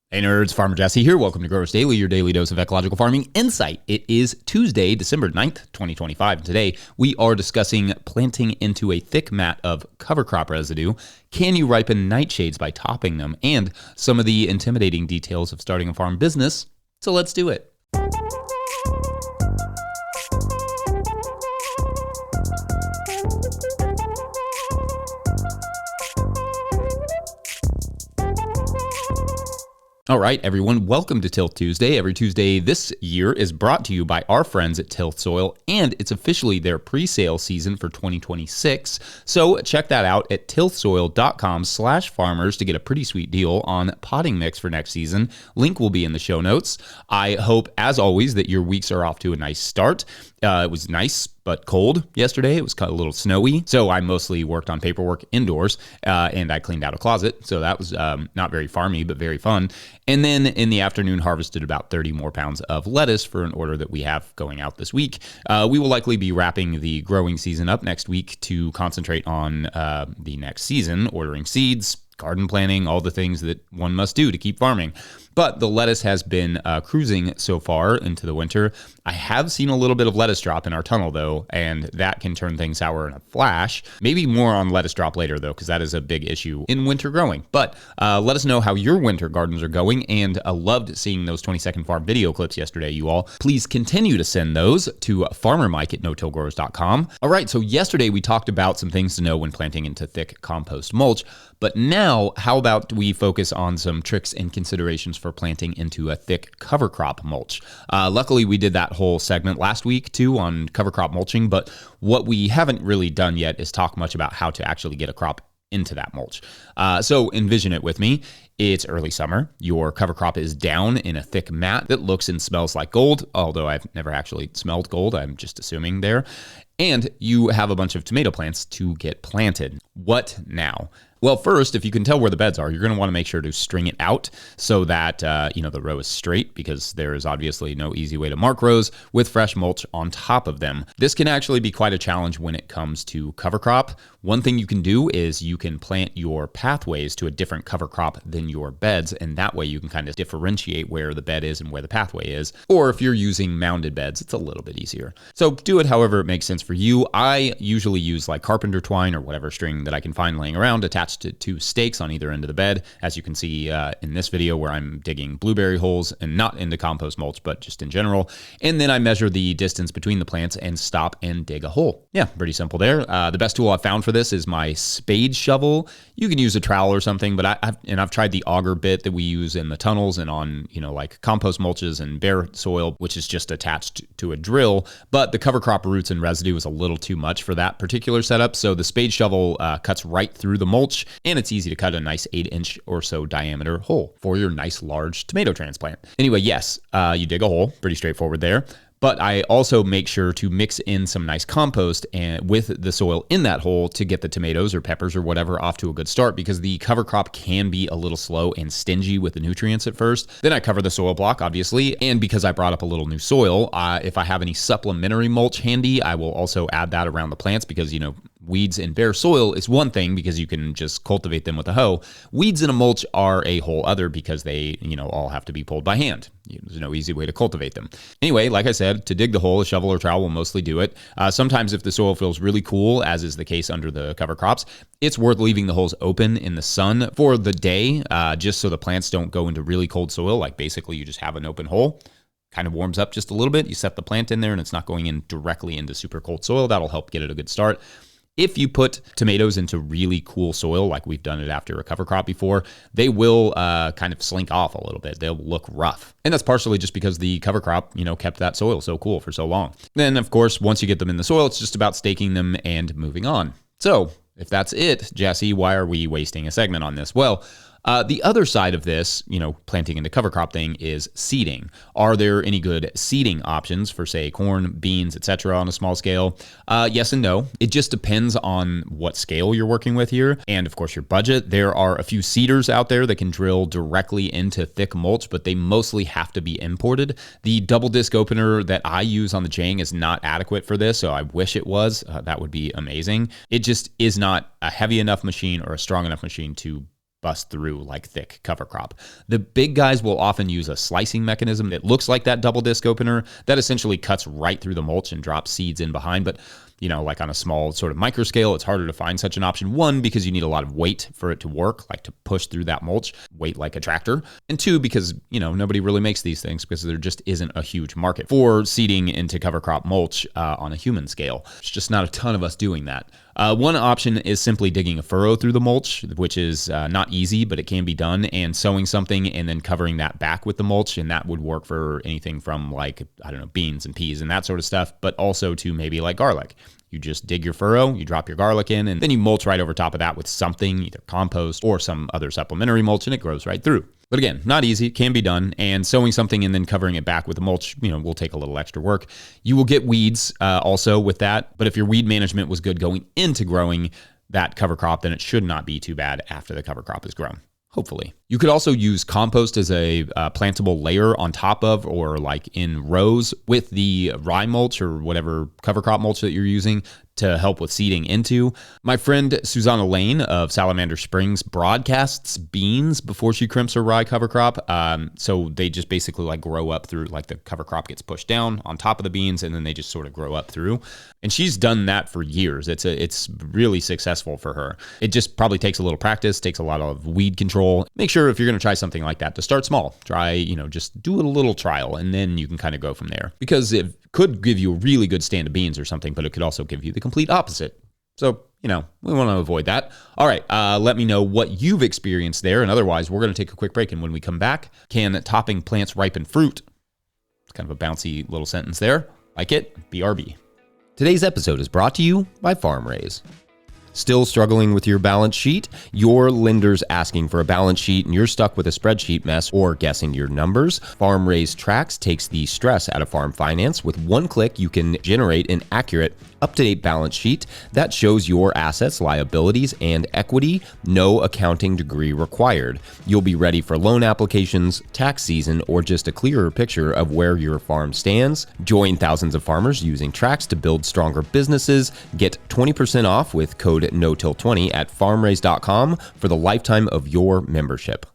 Hey nerds, Farmer Jesse here. Welcome to Growers Daily, your daily dose of ecological farming insight. It is Tuesday, December 9th, 2025. And today we are discussing planting into a thick mat of cover crop residue. Can you ripen nightshades by topping them? And some of the intimidating details of starting a farm business. So let's do it. All right, everyone, welcome to Tilth Tuesday. Every Tuesday this year is brought to you by our friends at Tilth Soil, and it's officially their pre-sale season for 2026. So check that out at tilthsoil.com/farmers to get a pretty sweet deal on potting mix for next season. Link will be in the show notes. I hope, as always, that your weeks are off to a nice start. It was nice but cold yesterday. It was a little snowy, so I mostly worked on paperwork indoors, and I cleaned out a closet, so that was not very farmy, but very fun. And then in the afternoon, harvested about 30 more pounds of lettuce for an order that we have going out this week. We will likely be wrapping the growing season up next week to concentrate on the next season, ordering seeds, garden planning, all the things that one must do to keep farming. But the lettuce has been cruising so far into the winter. I have seen a little bit of lettuce drop in our tunnel, though, and that can turn things sour in a flash. Maybe more on lettuce drop later, though, because that is a big issue in winter growing. But let us know how your winter gardens are going, and loved seeing those 20-second farm video clips yesterday, you all. Please continue to send those to farmermike@notillgrowers.com. All right, so yesterday we talked about some things to know when planting into thick compost mulch, but now how about we focus on some tricks and considerations for planting into a thick cover crop mulch. Luckily, we did that whole segment last week too on cover crop mulching, but what we haven't really done yet is talk much about how to actually get a crop into that mulch. So envision it with me. It's early summer. Your cover crop is down in a thick mat that looks and smells like gold, although I've never actually smelled gold. I'm just assuming there. And you have a bunch of tomato plants to get planted. What now? Well, first, if you can tell where the beds are, you're going to want to make sure to string it out so that, the row is straight, because there is obviously no easy way to mark rows with fresh mulch on top of them. This can actually be quite a challenge when it comes to cover crop. One thing you can do is you can plant your pathways to a different cover crop than your beds, and that way you can kind of differentiate where the bed is and where the pathway is. Or if you're using mounded beds, it's a little bit easier. So do it however it makes sense for you. I usually use like carpenter twine or whatever string that I can find laying around attached to two stakes on either end of the bed, as you can see in this video where I'm digging blueberry holes, and not into compost mulch, but just in general. And then I measure the distance between the plants and stop and dig a hole. Yeah, pretty simple there. The best tool I've found for this is my spade shovel. You can use a trowel or something, but I've tried the auger bit that we use in the tunnels and on, like compost mulches and bare soil, which is just attached to a drill. But the cover crop roots and residue is a little too much for that particular setup. So the spade shovel cuts right through the mulch, and it's easy to cut a nice 8-inch or so diameter hole for your nice large tomato transplant. Anyway, yes, you dig a hole, pretty straightforward there. But I also make sure to mix in some nice compost and with the soil in that hole to get the tomatoes or peppers or whatever off to a good start, because the cover crop can be a little slow and stingy with the nutrients at first. Then I cover the soil block, obviously, and because I brought up a little new soil, if I have any supplementary mulch handy, I will also add that around the plants, because, weeds in bare soil is one thing because you can just cultivate them with a hoe. Weeds in a mulch are a whole other, because they, all have to be pulled by hand. There's no easy way to cultivate them. Anyway, like I said, to dig the hole, a shovel or trowel will mostly do it. Sometimes if the soil feels really cool, as is the case under the cover crops, it's worth leaving the holes open in the sun for the day, just so the plants don't go into really cold soil. Like basically you just have an open hole. Kind of warms up just a little bit. You set the plant in there and it's not going in directly into super cold soil. That'll help get it a good start. If you put tomatoes into really cool soil, like we've done it after a cover crop before, they will kind of slink off a little bit. They'll look rough. And that's partially just because the cover crop, kept that soil so cool for so long. Then, of course, once you get them in the soil, it's just about staking them and moving on. So if that's it, Jesse, why are we wasting a segment on this? Well, the other side of this, planting into cover crop thing is seeding. Are there any good seeding options for, say, corn, beans, etc. on a small scale? Yes and no. It just depends on what scale you're working with here, and of course your budget. There are a few seeders out there that can drill directly into thick mulch, but they mostly have to be imported. The double disc opener that I use on the Jang is not adequate for this, so I wish it was. That would be amazing. It just is not a heavy enough machine or a strong enough machine to bust through like thick cover crop. The big guys will often use a slicing mechanism that looks like that double disc opener that essentially cuts right through the mulch and drops seeds in behind. But like on a small sort of micro scale, it's harder to find such an option. One, because you need a lot of weight for it to work, like to push through that mulch, weight like a tractor. And two, because, nobody really makes these things because there just isn't a huge market for seeding into cover crop mulch on a human scale. There's just not a ton of us doing that. One option is simply digging a furrow through the mulch, which is not easy, but it can be done, and sowing something and then covering that back with the mulch. And that would work for anything from beans and peas and that sort of stuff, but also to maybe like garlic. You just dig your furrow, you drop your garlic in, and then you mulch right over top of that with something, either compost or some other supplementary mulch, and it grows right through. But again, not easy, it can be done, and sowing something and then covering it back with the mulch, will take a little extra work. You will get weeds also with that, but if your weed management was good going into growing that cover crop, then it should not be too bad after the cover crop is grown. Hopefully. You could also use compost as a plantable layer on top of or like in rows with the rye mulch or whatever cover crop mulch that you're using to help with seeding into. My friend Susanna Lane of Salamander Springs broadcasts beans before she crimps her rye cover crop. So they just basically like grow up through, like the cover crop gets pushed down on top of the beans and then they just sort of grow up through. And she's done that for years. It's really successful for her. It just probably takes a little practice, takes a lot of weed control. Make sure if you're going to try something like that to start small. Try, just do a little trial and then you can kind of go from there. Because it could give you a really good stand of beans or something, but it could also give you the complete opposite. So, we want to avoid that. All right, let me know what you've experienced there. And otherwise, we're going to take a quick break. And when we come back, can topping plants ripen fruit? It's kind of a bouncy little sentence there. Like it? BRB. Today's episode is brought to you by FarmRaise. Still struggling with your balance sheet? Your lender's asking for a balance sheet and you're stuck with a spreadsheet mess or guessing your numbers? FarmRaise Tracks takes the stress out of farm finance. With one click, you can generate an accurate, up-to-date balance sheet that shows your assets, liabilities, and equity. No accounting degree required. You'll be ready for loan applications, tax season, or just a clearer picture of where your farm stands. Join thousands of farmers using Tracks to build stronger businesses. Get 20% off with code NOTIL20 at farmraise.com for the lifetime of your membership.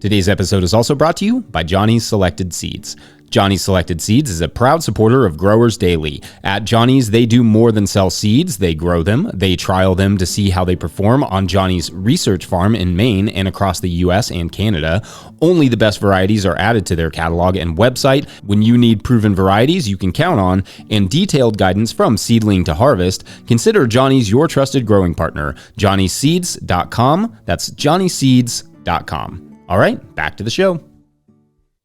Today's episode is also brought to you by Johnny's Selected Seeds. Johnny's Selected Seeds is a proud supporter of Growers Daily. At Johnny's, they do more than sell seeds. They grow them. They trial them to see how they perform on Johnny's research farm in Maine and across the U.S. and Canada. Only the best varieties are added to their catalog and website. When you need proven varieties you can count on and detailed guidance from seedling to harvest, consider Johnny's your trusted growing partner. JohnnySeeds.com. That's JohnnySeeds.com. All right, back to the show.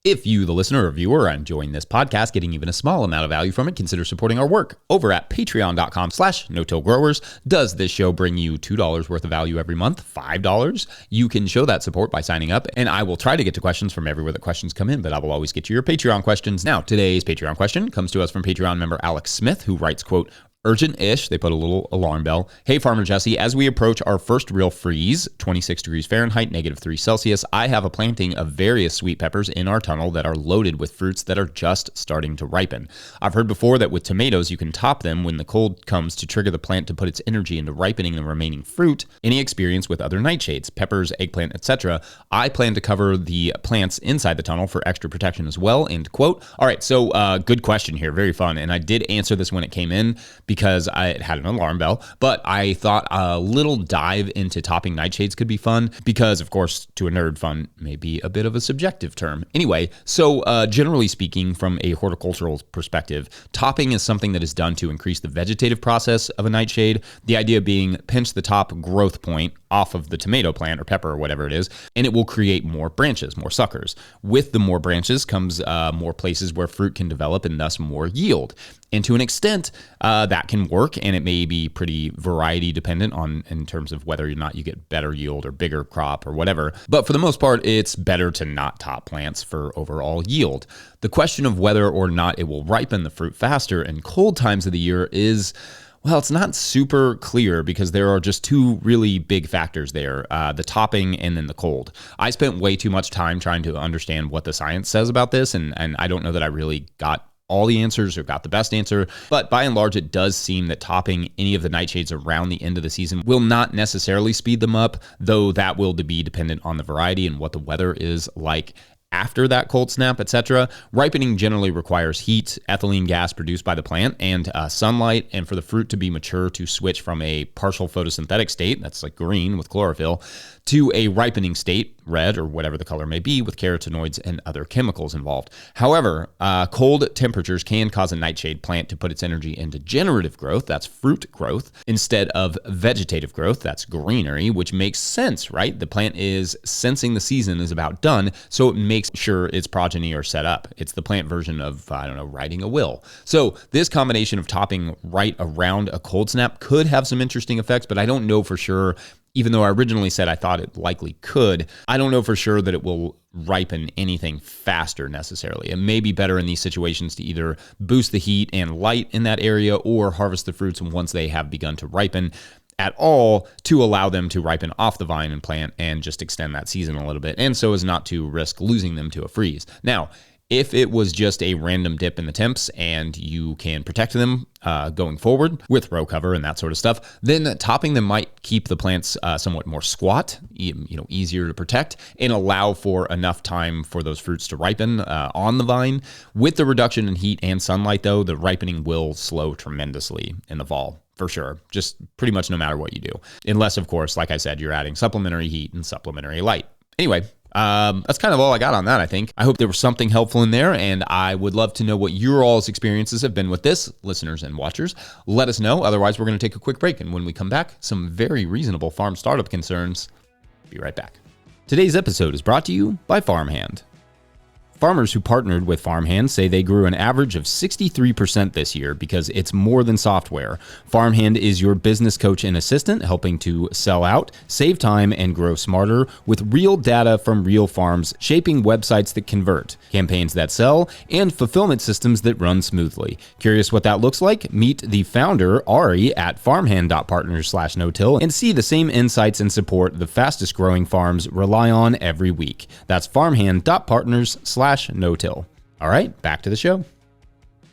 If you, the listener or viewer, are enjoying this podcast, getting even a small amount of value from it, consider supporting our work over at patreon.com/no-till-growers. Does this show bring you $2 worth of value every month? $5? You can show that support by signing up, and I will try to get to questions from everywhere that questions come in, but I will always get to your Patreon questions. Now, today's Patreon question comes to us from Patreon member Alex Smith, who writes, quote, urgent-ish, they put a little alarm bell. Hey, Farmer Jesse, as we approach our first real freeze, 26 degrees Fahrenheit, -3 Celsius, I have a planting of various sweet peppers in our tunnel that are loaded with fruits that are just starting to ripen. I've heard before that with tomatoes, you can top them when the cold comes to trigger the plant to put its energy into ripening the remaining fruit. Any experience with other nightshades, peppers, eggplant, etc.? I plan to cover the plants inside the tunnel for extra protection as well, end quote. All right, so good question here, very fun. And I did answer this when it came in, because I had an alarm bell, but I thought a little dive into topping nightshades could be fun because, of course, to a nerd, fun may be a bit of a subjective term. Anyway, so generally speaking, from a horticultural perspective, topping is something that is done to increase the vegetative process of a nightshade. The idea being pinch the top growth point off of the tomato plant or pepper or whatever it is, and it will create more branches, more suckers. With the more branches comes more places where fruit can develop and thus more yield. And to an extent, that can work, and it may be pretty variety dependent on in terms of whether or not you get better yield or bigger crop or whatever. But for the most part, it's better to not top plants for overall yield. The question of whether or not it will ripen the fruit faster in cold times of the year is, well, it's not super clear because there are just two really big factors there, the topping and then the cold. I spent way too much time trying to understand what the science says about this, and I don't know that I really got all the answers or got the best answer, but by and large, it does seem that topping any of the nightshades around the end of the season will not necessarily speed them up, though that will be dependent on the variety and what the weather is like after that cold snap, etc. Ripening generally requires heat, ethylene gas produced by the plant, and sunlight, and for the fruit to be mature to switch from a partial photosynthetic state, that's like green with chlorophyll, to a ripening state, red or whatever the color may be, with carotenoids and other chemicals involved. However, cold temperatures can cause a nightshade plant to put its energy into generative growth, that's fruit growth, instead of vegetative growth, that's greenery, which makes sense, right? The plant is sensing the season is about done, so it makes sure its progeny are set up. It's the plant version of, writing a will. So this combination of topping right around a cold snap could have some interesting effects, but I don't know for sure. Even though I originally said I thought it likely could, I don't know for sure that it will ripen anything faster necessarily. It may be better in these situations to either boost the heat and light in that area or harvest the fruits once they have begun to ripen at all, to allow them to ripen off the vine and plant and just extend that season a little bit, and so as not to risk losing them to a freeze. Now, if it was just a random dip in the temps and you can protect them going forward with row cover and that sort of stuff, then topping them might keep the plants somewhat more squat, easier to protect, and allow for enough time for those fruits to ripen on the vine. With the reduction in heat and sunlight, though, the ripening will slow tremendously in the fall. For sure, just pretty much no matter what you do. Unless, of course, like I said, you're adding supplementary heat and supplementary light. Anyway, that's kind of all I got on that, I think. I hope there was something helpful in there, and I would love to know what your all's experiences have been with this, listeners and watchers. Let us know. Otherwise, we're going to take a quick break, and when we come back, some very reasonable farm startup concerns. Be right back. Today's episode is brought to you by Farmhand. Farmers who partnered with Farmhand say they grew an average of 63% this year because it's more than software. Farmhand is your business coach and assistant, helping to sell out, save time, and grow smarter with real data from real farms, shaping websites that convert, campaigns that sell, and fulfillment systems that run smoothly. Curious what that looks like? Meet the founder, Ari, at farmhand.partners/no-till and see the same insights and support the fastest growing farms rely on every week. That's farmhand.partners/no-till. All right, back to the show.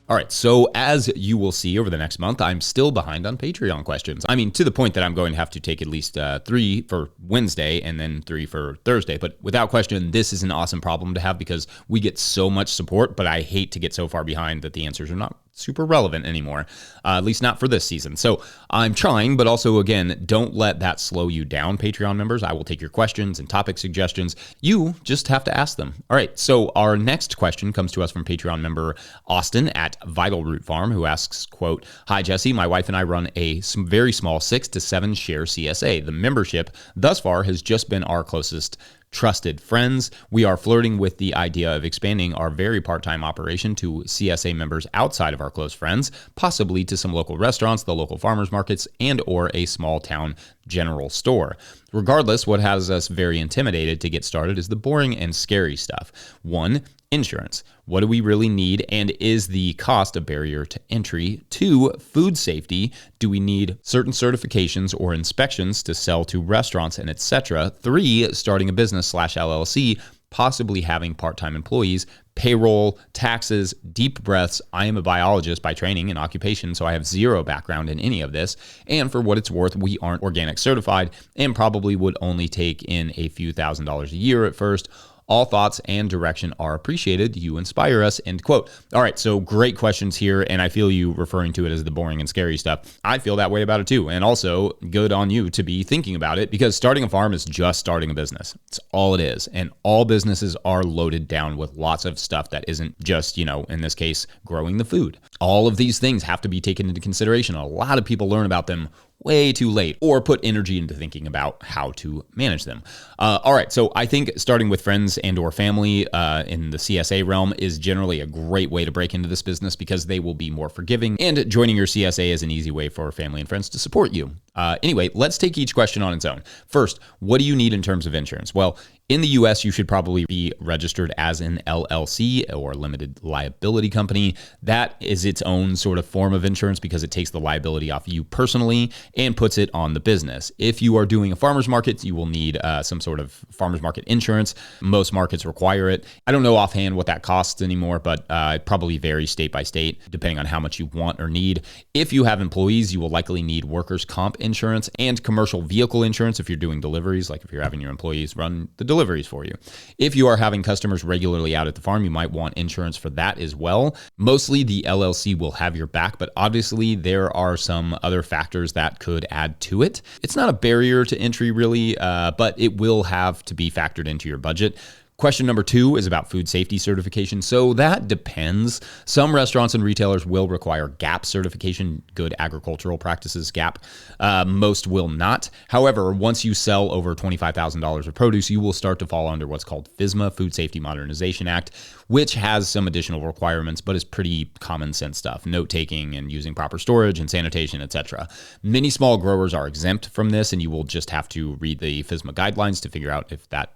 All right, so as you will see over the next month, I'm still behind on Patreon questions. I mean, to the point that I'm going to have to take at least 3 for Wednesday and then 3 for Thursday. But without question, this is an awesome problem to have because we get so much support, but I hate to get so far behind that the answers are not super relevant anymore, at least not for this season. So I'm trying, but also, again, don't let that slow you down, Patreon members. I will take your questions and topic suggestions. You just have to ask them. All right, so our next question comes to us from Patreon member Austin at Vital Root Farm, who asks, quote, "Hi, Jesse. My wife and I run a very small 6 to 7 share CSA. The membership thus far has just been our closest trusted friends. We are flirting with the idea of expanding our very part-time operation to CSA members outside of our close friends, possibly to some local restaurants, the local farmers markets, and or a small town general store. Regardless, what has us very intimidated to get started is the boring and scary stuff. 1, insurance. What do we really need, and is the cost a barrier to entry? 2, food safety. Do we need certain certifications or inspections to sell to restaurants and etc.? 3, starting a business/LLC, possibly having part-time employees, payroll, taxes, deep breaths. I am a biologist by training and occupation, so I have zero background in any of this. And for what it's worth, we aren't organic certified and probably would only take in a few $1,000s a year at first. All thoughts and direction are appreciated. You inspire us," end quote. All right, so great questions here, and I feel you referring to it as the boring and scary stuff. I feel that way about it too, and also good on you to be thinking about it, because starting a farm is just starting a business. It's all it is, and all businesses are loaded down with lots of stuff that isn't just, in this case, growing the food. All of these things have to be taken into consideration. A lot of people learn about them way too late or put energy into thinking about how to manage them. All right, so I think starting with friends and or family in the CSA realm is generally a great way to break into this business because they will be more forgiving, and joining your CSA is an easy way for family and friends to support you. Anyway, let's take each question on its own. First, what do you need in terms of insurance? Well, in the US, you should probably be registered as an LLC or limited liability company. That is its own sort of form of insurance because it takes the liability off you personally and puts it on the business. If you are doing a farmer's market, you will need some sort of farmer's market insurance. Most markets require it. I don't know offhand what that costs anymore, but it probably varies state by state depending on how much you want or need. If you have employees, you will likely need workers' comp insurance and commercial vehicle insurance if you're doing deliveries, like if you're having your employees run the deliveries for you. If you are having customers regularly out at the farm, you might want insurance for that as well. Mostly the LLC will have your back, but obviously there are some other factors that could add to it. It's not a barrier to entry really, but it will have to be factored into your budget. Question number 2 is about food safety certification. So that depends. Some restaurants and retailers will require GAP certification, Good Agricultural Practices, GAP. Most will not. However, once you sell over $25,000 of produce, you will start to fall under what's called FSMA, Food Safety Modernization Act, which has some additional requirements, but is pretty common sense stuff. Note taking and using proper storage and sanitation, etc. Many small growers are exempt from this, and you will just have to read the FSMA guidelines to figure out if that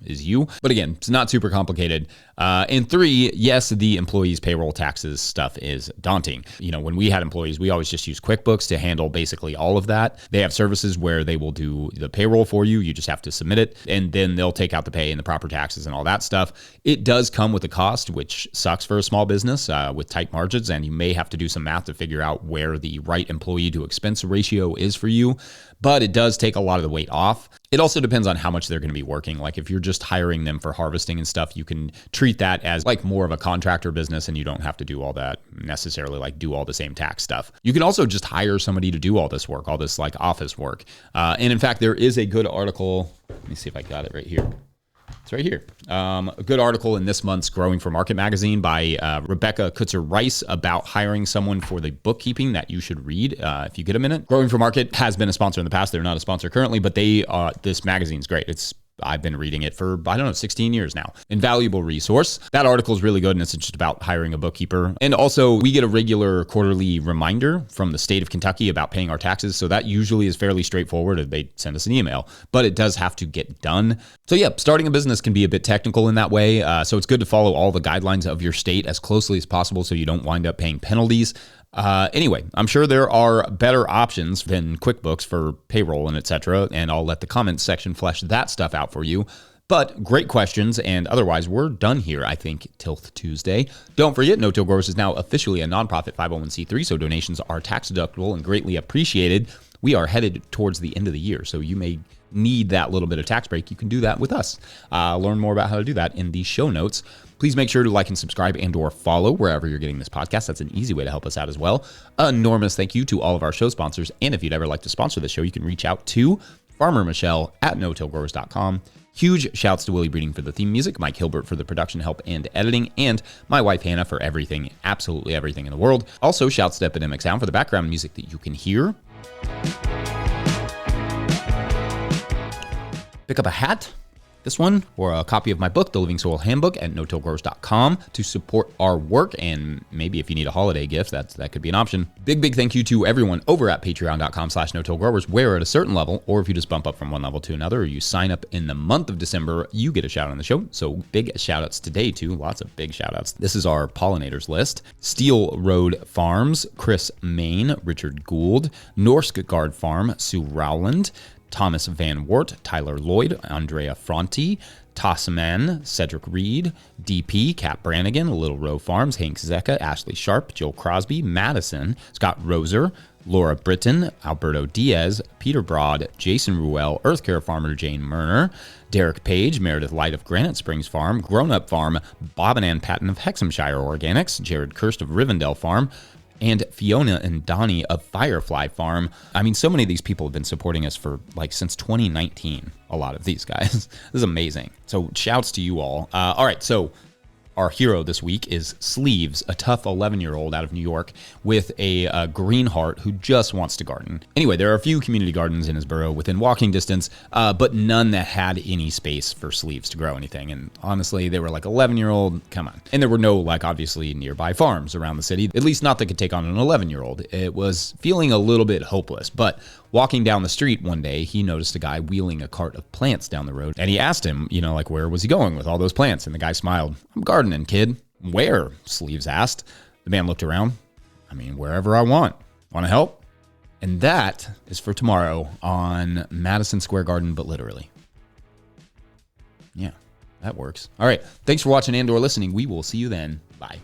is you. But again, it's not super complicated. And 3, yes, the employees' payroll taxes stuff is daunting. You know, when we had employees, we always just use QuickBooks to handle basically all of that. They have services where they will do the payroll for you. You just have to submit it, and then they'll take out the pay and the proper taxes and all that stuff. It does come with a cost, which sucks for a small business with tight margins, and you may have to do some math to figure out where the right employee to expense ratio is for you. But it does take a lot of the weight off. It also depends on how much they're going to be working. Like if you're just hiring them for harvesting and stuff, you can treat that as like more of a contractor business, and you don't have to do all that necessarily, like do all the same tax stuff. You can also just hire somebody to do all this work, all this like office work. And in fact, there is a good article. Let me see if I got it right here. It's right here. A good article in this month's Growing for Market magazine by Rebecca Kutzer-Rice about hiring someone for the bookkeeping that you should read if you get a minute. Growing for Market has been a sponsor in the past. They're not a sponsor currently, but this magazine's great. I've been reading it for, 16 years now. Invaluable resource. That article is really good, and it's just about hiring a bookkeeper. And also, we get a regular quarterly reminder from the state of Kentucky about paying our taxes, so that usually is fairly straightforward. They send us an email, but it does have to get done. So yeah, starting a business can be a bit technical in that way, so it's good to follow all the guidelines of your state as closely as possible so you don't wind up paying penalties. Anyway, I'm sure there are better options than QuickBooks for payroll and etc. And I'll let the comments section flesh that stuff out for you. But great questions, and otherwise, we're done here, I think, Tilth Tuesday. Don't forget, No Till Growers is now officially a nonprofit 501c3, so donations are tax deductible and greatly appreciated. We are headed towards the end of the year, so you may need that little bit of tax break. You can do that with us. Learn more about how to do that in the show notes. Please make sure to like and subscribe and or follow wherever you're getting this podcast. That's an easy way to help us out as well. Enormous thank you to all of our show sponsors. And if you'd ever like to sponsor the show, you can reach out to Farmer Michelle at notillgrowers.com. Huge shouts to Willie Breeding for the theme music, Mike Hilbert for the production help and editing, and my wife Hannah for everything, absolutely everything in the world. Also, shouts to Epidemic Sound for the background music that you can hear. Pick up a hat, this one, or a copy of my book, The Living Soil Handbook, at notillgrowers.com to support our work. And maybe if you need a holiday gift, that could be an option. Big thank you to everyone over at patreon.com/notillgrowers, where at a certain level, or if you just bump up from one level to another, or you sign up in the month of December, you get a shout out on the show. So big shout outs today too. Lots of big shout outs. This is our pollinators list. Steel Road Farms, Chris Main, Richard Gould, Norskgard Farm, Sue Rowland, Thomas Van Wart, Tyler Lloyd, Andrea Fronti, Tossman, Cedric Reed, DP, Kat Brannigan, Little Row Farms, Hank Zecca, Ashley Sharp, Joe Crosby, Madison, Scott Roser, Laura Britton, Alberto Diaz, Peter Broad, Jason Ruel, Earth Care Farmer Jane Murner, Derek Page, Meredith Light of Granite Springs Farm, Grown Up Farm, Bob and Ann Patton of Hexhamshire Organics, Jared Kirst of Rivendell Farm, and Fiona and Donnie of Firefly Farm. I mean, so many of these people have been supporting us for since 2019. A lot of these guys. This is amazing. So shouts to you all. All right, so Our hero this week is Sleeves, a tough 11-year-old out of New York with a green heart who just wants to garden. Anyway, there are a few community gardens in his borough within walking distance, but none that had any space for Sleeves to grow anything. And honestly, they were like 11-year-old, come on. And there were no, like, obviously nearby farms around the city, at least not that could take on an 11-year-old. It was feeling a little bit hopeless, but walking down the street one day, he noticed a guy wheeling a cart of plants down the road. And he asked him, like, where was he going with all those plants? And the guy smiled. I'm gardening, kid. Where? Sleeves asked. The man looked around. I mean, wherever I want. Want to help? And that is for tomorrow on Madison Square Garden, but literally. Yeah, that works. All right. Thanks for watching and/or listening. We will see you then. Bye.